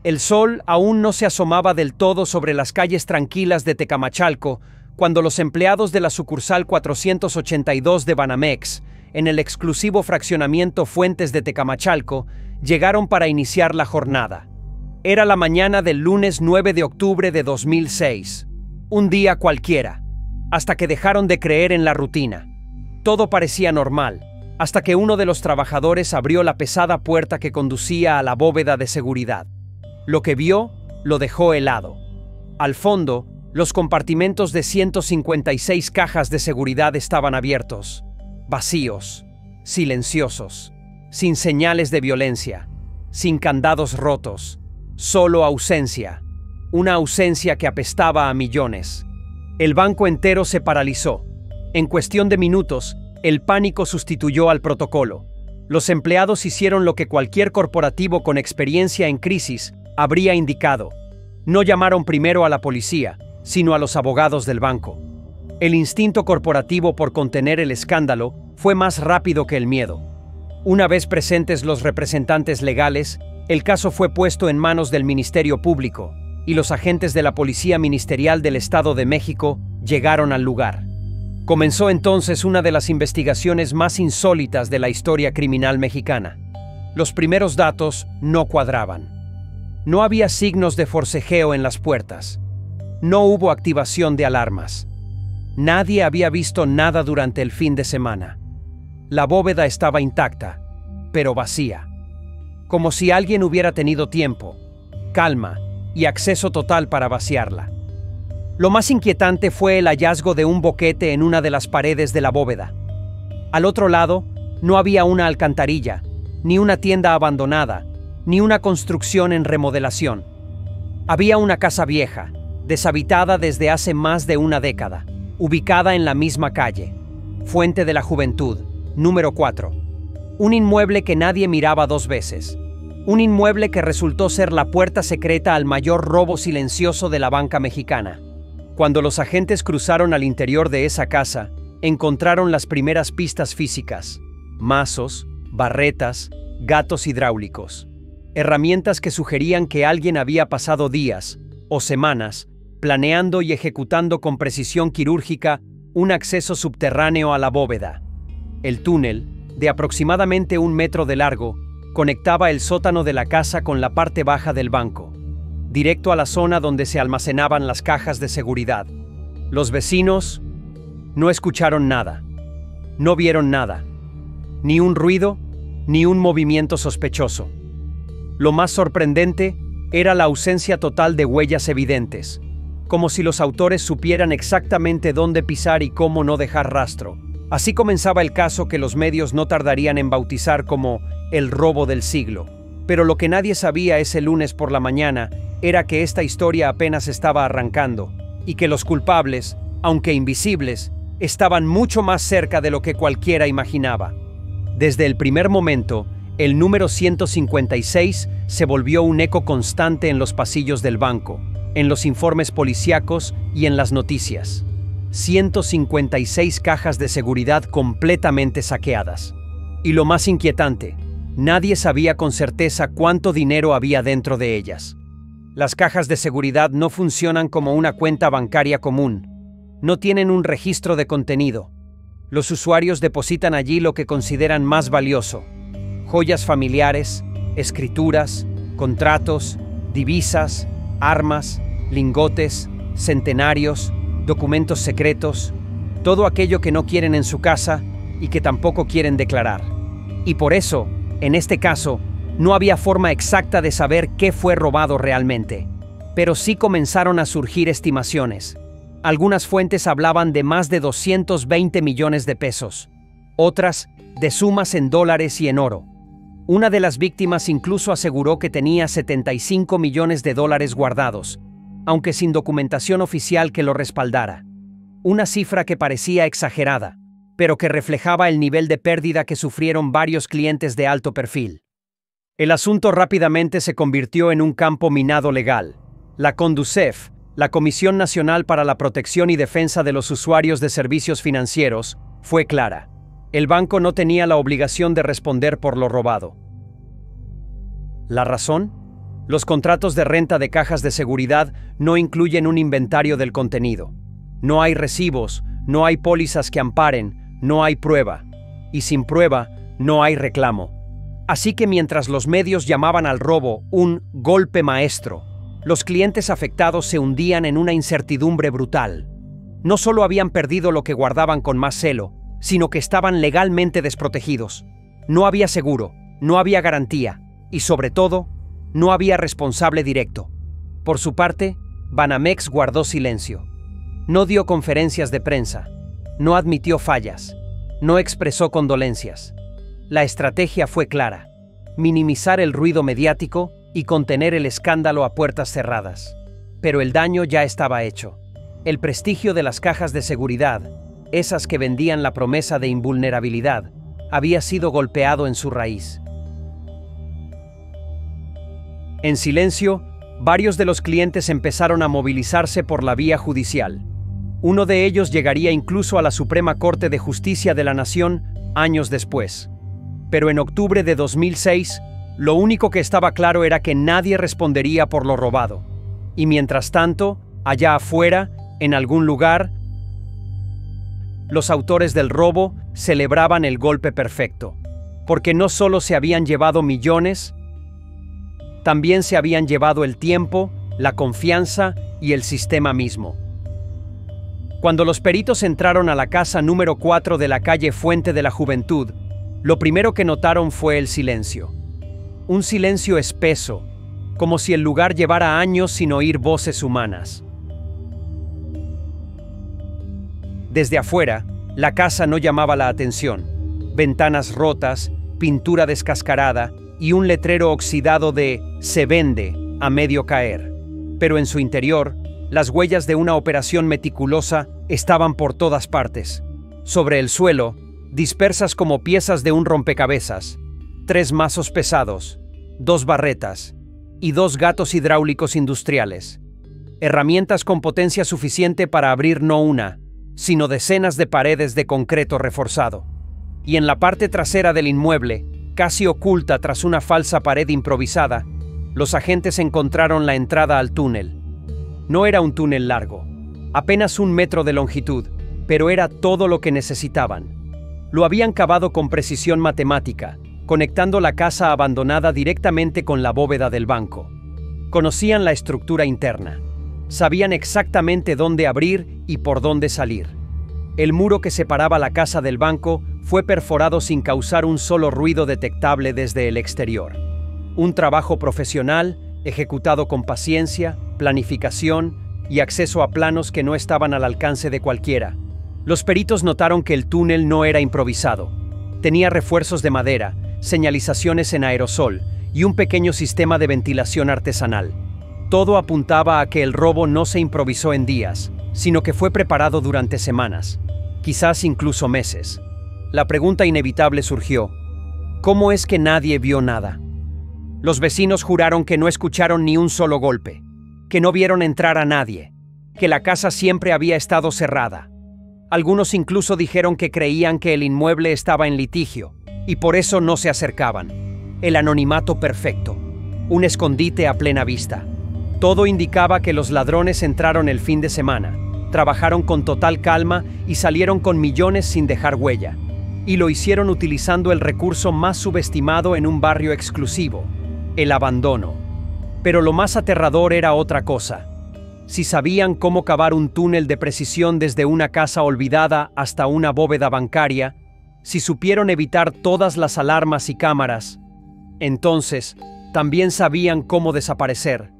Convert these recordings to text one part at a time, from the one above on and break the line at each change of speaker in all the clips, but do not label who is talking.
El sol aún no se asomaba del todo sobre las calles tranquilas de Tecamachalco cuando los empleados de la sucursal 482 de Banamex, en el exclusivo fraccionamiento Fuentes de Tecamachalco, llegaron para iniciar la jornada. Era la mañana del lunes 9 de octubre de 2006. Un día cualquiera, hasta que dejaron de creer en la rutina. Todo parecía normal, hasta que uno de los trabajadores abrió la pesada puerta que conducía a la bóveda de seguridad. Lo que vio lo dejó helado. Al fondo, los compartimentos de 156 cajas de seguridad estaban abiertos, vacíos, silenciosos, sin señales de violencia, sin candados rotos, solo ausencia, una ausencia que apestaba a millones. El banco entero se paralizó. En cuestión de minutos, el pánico sustituyó al protocolo. Los empleados hicieron lo que cualquier corporativo con experiencia en crisis habría indicado. No llamaron primero a la policía, sino a los abogados del banco. El instinto corporativo por contener el escándalo fue más rápido que el miedo. Una vez presentes los representantes legales, el caso fue puesto en manos del Ministerio Público, y los agentes de la Policía Ministerial del Estado de México llegaron al lugar. Comenzó entonces una de las investigaciones más insólitas de la historia criminal mexicana. Los primeros datos no cuadraban. No había signos de forcejeo en las puertas. No hubo activación de alarmas. Nadie había visto nada durante el fin de semana. La bóveda estaba intacta, pero vacía. Como si alguien hubiera tenido tiempo, calma y acceso total para vaciarla. Lo más inquietante fue el hallazgo de un boquete en una de las paredes de la bóveda. Al otro lado, no había una alcantarilla, ni una tienda abandonada, ni una construcción en remodelación. Había una casa vieja, deshabitada desde hace más de una década, ubicada en la misma calle, Fuente de la Juventud, número 4. Un inmueble que nadie miraba dos veces. Un inmueble que resultó ser la puerta secreta al mayor robo silencioso de la banca mexicana. Cuando los agentes cruzaron al interior de esa casa, encontraron las primeras pistas físicas: mazos, barretas, gatos hidráulicos. Herramientas que sugerían que alguien había pasado días o semanas planeando y ejecutando con precisión quirúrgica un acceso subterráneo a la bóveda. El túnel, de aproximadamente 1 metro de largo, conectaba el sótano de la casa con la parte baja del banco, directo a la zona donde se almacenaban las cajas de seguridad. Los vecinos no escucharon nada, no vieron nada, ni un ruido, ni un movimiento sospechoso. Lo más sorprendente era la ausencia total de huellas evidentes, como si los autores supieran exactamente dónde pisar y cómo no dejar rastro. Así comenzaba el caso que los medios no tardarían en bautizar como el robo del siglo. Pero lo que nadie sabía ese lunes por la mañana era que esta historia apenas estaba arrancando, y que los culpables, aunque invisibles, estaban mucho más cerca de lo que cualquiera imaginaba. Desde el primer momento, el número 156 se volvió un eco constante en los pasillos del banco, en los informes policíacos y en las noticias. 156 cajas de seguridad completamente saqueadas. Y lo más inquietante, nadie sabía con certeza cuánto dinero había dentro de ellas. Las cajas de seguridad no funcionan como una cuenta bancaria común. No tienen un registro de contenido. Los usuarios depositan allí lo que consideran más valioso: joyas familiares, escrituras, contratos, divisas, armas, lingotes, centenarios, documentos secretos, todo aquello que no quieren en su casa y que tampoco quieren declarar. Y por eso, en este caso, no había forma exacta de saber qué fue robado realmente. Pero sí comenzaron a surgir estimaciones. Algunas fuentes hablaban de más de 220 millones de pesos, otras de sumas en dólares y en oro. Una de las víctimas incluso aseguró que tenía 75 millones de dólares guardados, aunque sin documentación oficial que lo respaldara. Una cifra que parecía exagerada, pero que reflejaba el nivel de pérdida que sufrieron varios clientes de alto perfil. El asunto rápidamente se convirtió en un campo minado legal. La CONDUCEF, la Comisión Nacional para la Protección y Defensa de los Usuarios de Servicios Financieros, fue clara. El banco no tenía la obligación de responder por lo robado. ¿La razón? Los contratos de renta de cajas de seguridad no incluyen un inventario del contenido. No hay recibos, no hay pólizas que amparen, no hay prueba. Y sin prueba, no hay reclamo. Así que mientras los medios llamaban al robo un golpe maestro, los clientes afectados se hundían en una incertidumbre brutal. No solo habían perdido lo que guardaban con más celo, sino que estaban legalmente desprotegidos. No había seguro, no había garantía y, sobre todo, no había responsable directo. Por su parte, Banamex guardó silencio. No dio conferencias de prensa, no admitió fallas, no expresó condolencias. La estrategia fue clara: minimizar el ruido mediático y contener el escándalo a puertas cerradas. Pero el daño ya estaba hecho. El prestigio de las cajas de seguridad, esas que vendían la promesa de invulnerabilidad, había sido golpeado en su raíz. En silencio, varios de los clientes empezaron a movilizarse por la vía judicial. Uno de ellos llegaría incluso a la Suprema Corte de Justicia de la Nación años después. Pero en octubre de 2006, lo único que estaba claro era que nadie respondería por lo robado. Y mientras tanto, allá afuera, en algún lugar, los autores del robo celebraban el golpe perfecto, porque no solo se habían llevado millones, también se habían llevado el tiempo, la confianza y el sistema mismo. Cuando los peritos entraron a la casa número 4 de la calle Fuente de la Juventud, lo primero que notaron fue el silencio. Un silencio espeso, como si el lugar llevara años sin oír voces humanas. Desde afuera, la casa no llamaba la atención. Ventanas rotas, pintura descascarada y un letrero oxidado de "se vende" a medio caer. Pero en su interior, las huellas de una operación meticulosa estaban por todas partes. Sobre el suelo, dispersas como piezas de un rompecabezas, 3 mazos pesados, 2 barretas y 2 gatos hidráulicos industriales. Herramientas con potencia suficiente para abrir no una, sino decenas de paredes de concreto reforzado. Y en la parte trasera del inmueble, casi oculta tras una falsa pared improvisada, los agentes encontraron la entrada al túnel. No era un túnel largo, apenas 1 metro de longitud, pero era todo lo que necesitaban. Lo habían cavado con precisión matemática, conectando la casa abandonada directamente con la bóveda del banco. Conocían la estructura interna. Sabían exactamente dónde abrir y por dónde salir. El muro que separaba la casa del banco fue perforado sin causar un solo ruido detectable desde el exterior. Un trabajo profesional, ejecutado con paciencia, planificación y acceso a planos que no estaban al alcance de cualquiera. Los peritos notaron que el túnel no era improvisado. Tenía refuerzos de madera, señalizaciones en aerosol y un pequeño sistema de ventilación artesanal. Todo apuntaba a que el robo no se improvisó en días, sino que fue preparado durante semanas, quizás incluso meses. La pregunta inevitable surgió: ¿cómo es que nadie vio nada? Los vecinos juraron que no escucharon ni un solo golpe, que no vieron entrar a nadie, que la casa siempre había estado cerrada. Algunos incluso dijeron que creían que el inmueble estaba en litigio, y por eso no se acercaban. El anonimato perfecto, un escondite a plena vista. Todo indicaba que los ladrones entraron el fin de semana, trabajaron con total calma y salieron con millones sin dejar huella. Y lo hicieron utilizando el recurso más subestimado en un barrio exclusivo: el abandono. Pero lo más aterrador era otra cosa. Si sabían cómo cavar un túnel de precisión desde una casa olvidada hasta una bóveda bancaria, si supieron evitar todas las alarmas y cámaras, entonces también sabían cómo desaparecer.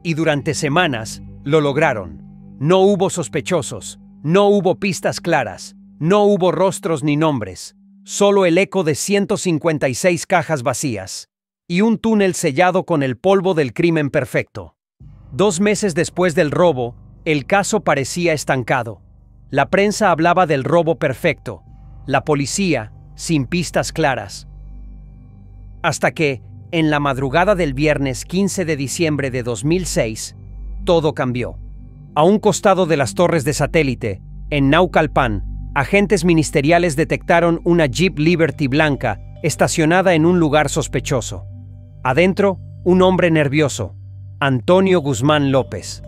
Y durante semanas lo lograron. No hubo sospechosos, no hubo pistas claras, no hubo rostros ni nombres, solo el eco de 156 cajas vacías y un túnel sellado con el polvo del crimen perfecto. 2 meses después del robo, el caso parecía estancado. La prensa hablaba del robo perfecto, la policía sin pistas claras. Hasta que, en la madrugada del viernes 15 de diciembre de 2006, todo cambió. A un costado de las torres de satélite, en Naucalpan, agentes ministeriales detectaron una Jeep Liberty blanca estacionada en un lugar sospechoso. Adentro, un hombre nervioso, Antonio Guzmán López.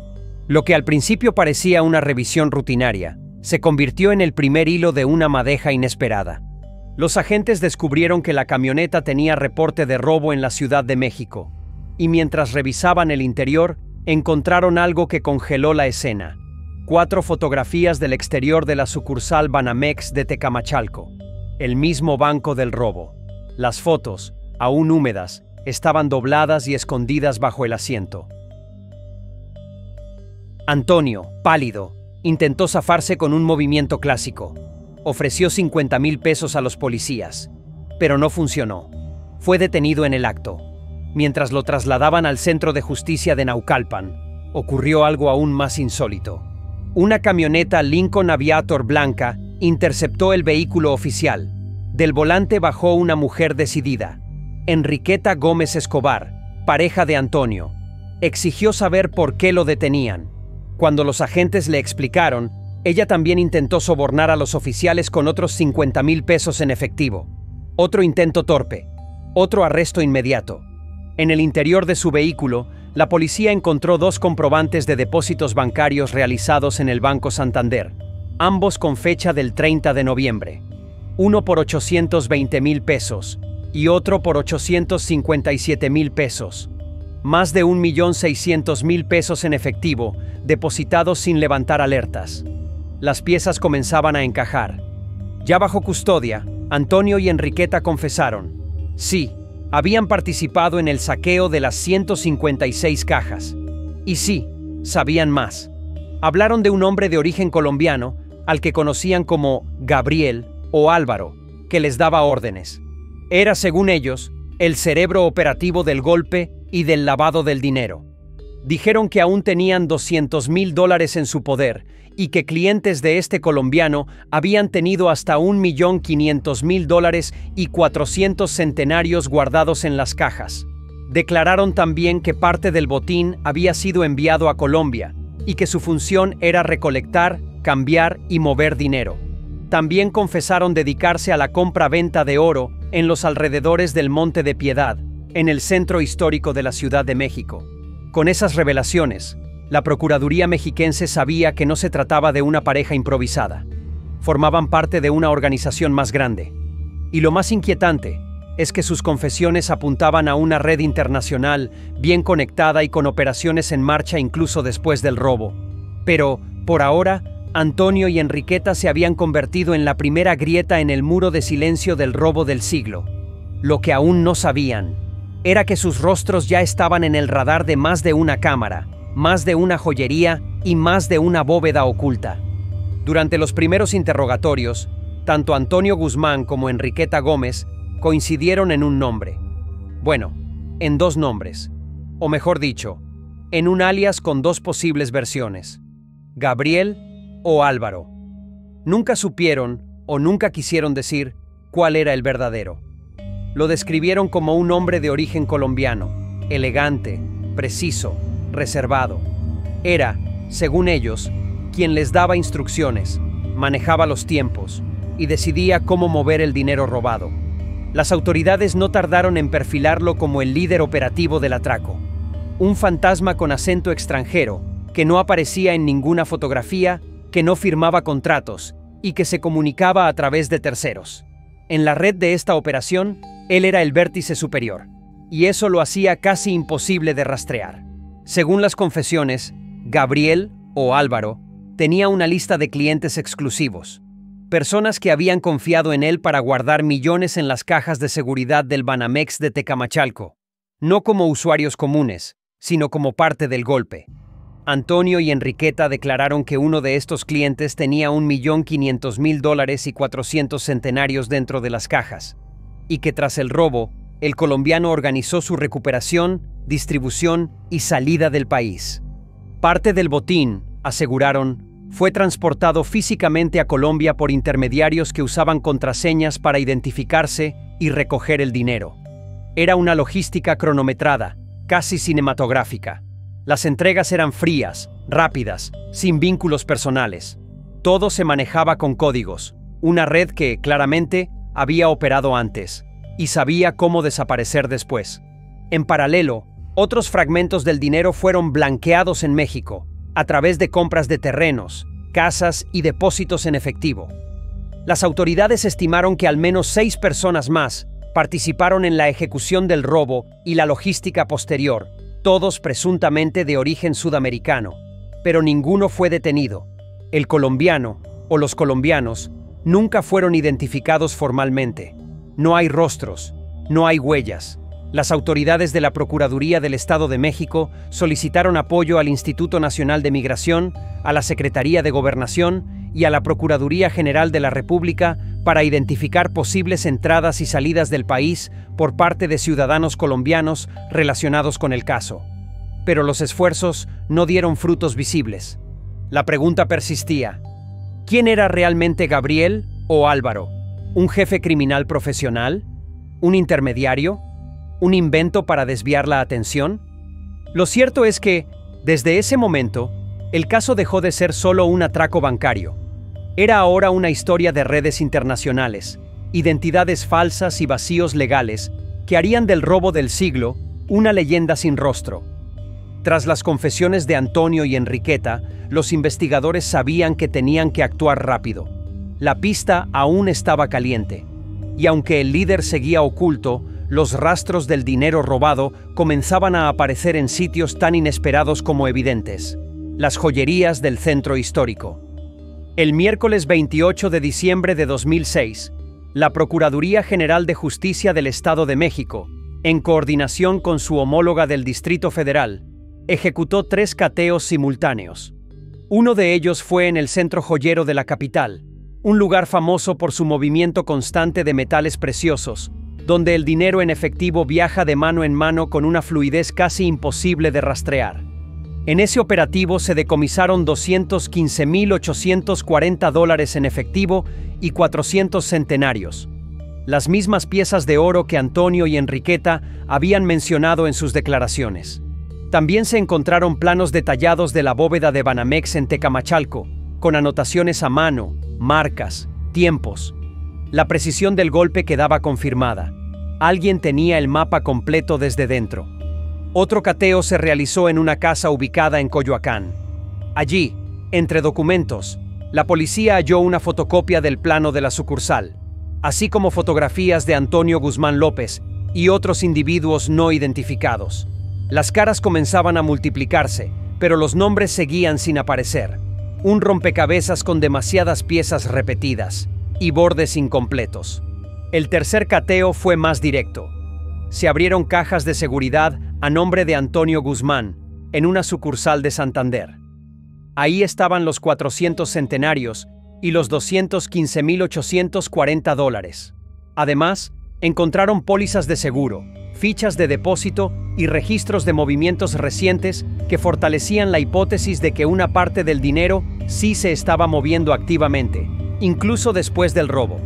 Lo que al principio parecía una revisión rutinaria, se convirtió en el primer hilo de una madeja inesperada. Los agentes descubrieron que la camioneta tenía reporte de robo en la Ciudad de México, y mientras revisaban el interior, encontraron algo que congeló la escena. 4 fotografías del exterior de la sucursal Banamex de Tecamachalco, el mismo banco del robo. Las fotos, aún húmedas, estaban dobladas y escondidas bajo el asiento. Antonio, pálido, intentó zafarse con un movimiento clásico. Ofreció 50,000 pesos a los policías, pero no funcionó. Fue detenido en el acto. Mientras lo trasladaban al Centro de Justicia de Naucalpan, ocurrió algo aún más insólito. Una camioneta Lincoln Aviator blanca interceptó el vehículo oficial. Del volante bajó una mujer decidida, Enriqueta Gómez Escobar, pareja de Antonio. Exigió saber por qué lo detenían. Cuando los agentes le explicaron, ella también intentó sobornar a los oficiales con otros 50,000 pesos en efectivo. Otro intento torpe. Otro arresto inmediato. En el interior de su vehículo, la policía encontró 2 comprobantes de depósitos bancarios realizados en el Banco Santander, ambos con fecha del 30 de noviembre. Uno por 820,000 pesos y otro por 857,000 pesos. Más de 1,600,000 pesos en efectivo, depositados sin levantar alertas. Las piezas comenzaban a encajar. Ya bajo custodia, Antonio y Enriqueta confesaron. Sí, habían participado en el saqueo de las 156 cajas. Y sí, sabían más. Hablaron de un hombre de origen colombiano, al que conocían como Gabriel o Álvaro, que les daba órdenes. Era, según ellos, el cerebro operativo del golpe y del lavado del dinero. Dijeron que aún tenían $200,000 en su poder y que clientes de este colombiano habían tenido hasta $1,500,000 y 400 centenarios guardados en las cajas. Declararon también que parte del botín había sido enviado a Colombia y que su función era recolectar, cambiar y mover dinero. También confesaron dedicarse a la compra-venta de oro en los alrededores del Monte de Piedad, en el centro histórico de la Ciudad de México. Con esas revelaciones, la Procuraduría mexiquense sabía que no se trataba de una pareja improvisada. Formaban parte de una organización más grande. Y lo más inquietante es que sus confesiones apuntaban a una red internacional bien conectada y con operaciones en marcha incluso después del robo. Pero, por ahora, Antonio y Enriqueta se habían convertido en la primera grieta en el muro de silencio del robo del siglo. Lo que aún no sabían era que sus rostros ya estaban en el radar de más de una cámara, más de una joyería y más de una bóveda oculta. Durante los primeros interrogatorios, tanto Antonio Guzmán como Enriqueta Gómez coincidieron en un nombre. Bueno, en 2 nombres. O mejor dicho, en un alias con 2 posibles versiones: Gabriel o Álvaro. Nunca supieron o nunca quisieron decir cuál era el verdadero. Lo describieron como un hombre de origen colombiano, elegante, preciso, reservado. Era, según ellos, quien les daba instrucciones, manejaba los tiempos y decidía cómo mover el dinero robado. Las autoridades no tardaron en perfilarlo como el líder operativo del atraco. Un fantasma con acento extranjero, que no aparecía en ninguna fotografía, que no firmaba contratos y que se comunicaba a través de terceros. En la red de esta operación, él era el vértice superior, y eso lo hacía casi imposible de rastrear. Según las confesiones, Gabriel, o Álvaro, tenía una lista de clientes exclusivos, personas que habían confiado en él para guardar millones en las cajas de seguridad del Banamex de Tecamachalco, no como usuarios comunes, sino como parte del golpe. Antonio y Enriqueta declararon que uno de estos clientes tenía $1,500,000 y 400 centenarios dentro de las cajas, y que tras el robo, el colombiano organizó su recuperación, distribución y salida del país. Parte del botín, aseguraron, fue transportado físicamente a Colombia por intermediarios que usaban contraseñas para identificarse y recoger el dinero. Era una logística cronometrada, casi cinematográfica. Las entregas eran frías, rápidas, sin vínculos personales. Todo se manejaba con códigos, una red que, claramente, había operado antes y sabía cómo desaparecer después. En paralelo, Otros fragmentos del dinero fueron blanqueados en México, a través de compras de terrenos, casas y depósitos en efectivo. Las autoridades estimaron que al menos 6 personas más participaron en la ejecución del robo y la logística posterior, todos presuntamente de origen sudamericano, pero ninguno fue detenido. El colombiano, o los colombianos, nunca fueron identificados formalmente. No hay rostros, no hay huellas. Las autoridades de la Procuraduría del Estado de México solicitaron apoyo al Instituto Nacional de Migración, a la Secretaría de Gobernación y a la Procuraduría General de la República para identificar posibles entradas y salidas del país por parte de ciudadanos colombianos relacionados con el caso. Pero los esfuerzos no dieron frutos visibles. La pregunta persistía: ¿quién era realmente Gabriel o Álvaro? ¿Un jefe criminal profesional? ¿Un intermediario? ¿Un invento para desviar la atención? Lo cierto es que, desde ese momento, el caso dejó de ser solo un atraco bancario. Era ahora una historia de redes internacionales, identidades falsas y vacíos legales que harían del robo del siglo una leyenda sin rostro. Tras las confesiones de Antonio y Enriqueta, los investigadores sabían que tenían que actuar rápido. La pista aún estaba caliente, y aunque el líder seguía oculto, los rastros del dinero robado comenzaban a aparecer en sitios tan inesperados como evidentes: las joyerías del centro histórico. El miércoles 28 de diciembre de 2006, la Procuraduría General de Justicia del Estado de México, en coordinación con su homóloga del Distrito Federal, ejecutó 3 cateos simultáneos. Uno de ellos fue en el centro joyero de la capital, un lugar famoso por su movimiento constante de metales preciosos, donde el dinero en efectivo viaja de mano en mano con una fluidez casi imposible de rastrear. En ese operativo se decomisaron $215,840 en efectivo y 400 centenarios, las mismas piezas de oro que Antonio y Enriqueta habían mencionado en sus declaraciones. También se encontraron planos detallados de la bóveda de Banamex en Tecamachalco, con anotaciones a mano, marcas, tiempos. La precisión del golpe quedaba confirmada. Alguien tenía el mapa completo desde dentro. Otro cateo se realizó en una casa ubicada en Coyoacán. Allí, entre documentos, la policía halló una fotocopia del plano de la sucursal, así como fotografías de Antonio Guzmán López y otros individuos no identificados. Las caras comenzaban a multiplicarse, pero los nombres seguían sin aparecer. Un rompecabezas con demasiadas piezas repetidas y bordes incompletos. El tercer cateo fue más directo. Se abrieron cajas de seguridad a nombre de Antonio Guzmán, en una sucursal de Santander. Ahí estaban los 400 centenarios y los $215,840. Además, encontraron pólizas de seguro, fichas de depósito y registros de movimientos recientes que fortalecían la hipótesis de que una parte del dinero sí se estaba moviendo activamente, incluso después del robo.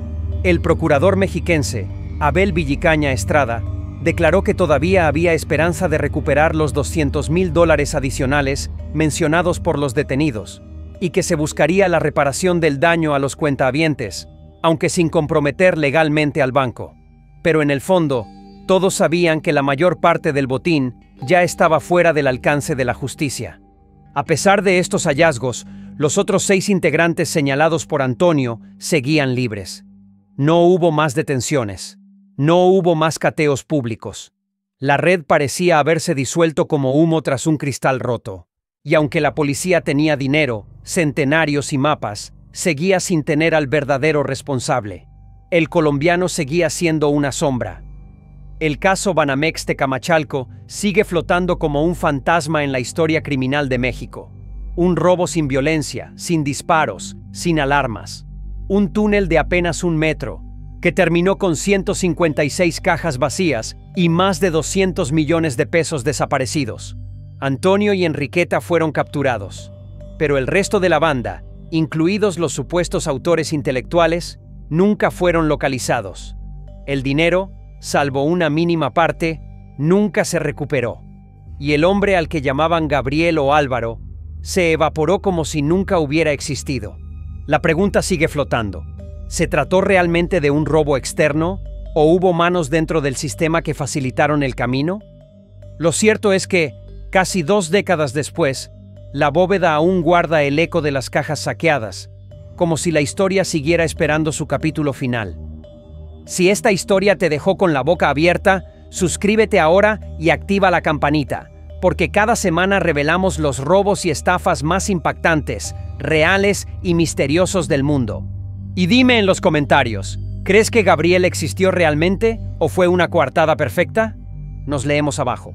El procurador mexiquense, Abel Villicaña Estrada, declaró que todavía había esperanza de recuperar los $200,000 adicionales mencionados por los detenidos, y que se buscaría la reparación del daño a los cuentahabientes, aunque sin comprometer legalmente al banco. Pero en el fondo, todos sabían que la mayor parte del botín ya estaba fuera del alcance de la justicia. A pesar de estos hallazgos, los otros 6 integrantes señalados por Antonio seguían libres. No hubo más detenciones. No hubo más cateos públicos. La red parecía haberse disuelto como humo tras un cristal roto. Y aunque la policía tenía dinero, centenarios y mapas, seguía sin tener al verdadero responsable. El colombiano seguía siendo una sombra. El caso Banamex Tecamachalco sigue flotando como un fantasma en la historia criminal de México. Un robo sin violencia, sin disparos, sin alarmas. Un túnel de apenas 1 metro, que terminó con 156 cajas vacías y más de 200 millones de pesos desaparecidos. Antonio y Enriqueta fueron capturados, pero el resto de la banda, incluidos los supuestos autores intelectuales, nunca fueron localizados. El dinero, salvo una mínima parte, nunca se recuperó. Y el hombre al que llamaban Gabriel o Álvaro se evaporó como si nunca hubiera existido. La pregunta sigue flotando. ¿Se trató realmente de un robo externo o hubo manos dentro del sistema que facilitaron el camino? Lo cierto es que, casi 2 décadas después, la bóveda aún guarda el eco de las cajas saqueadas, como si la historia siguiera esperando su capítulo final. Si esta historia te dejó con la boca abierta, suscríbete ahora y activa la campanita, porque cada semana revelamos los robos y estafas más impactantes, reales y misteriosos del mundo. Y dime en los comentarios, ¿crees que Gabriel existió realmente o fue una coartada perfecta? Nos leemos abajo.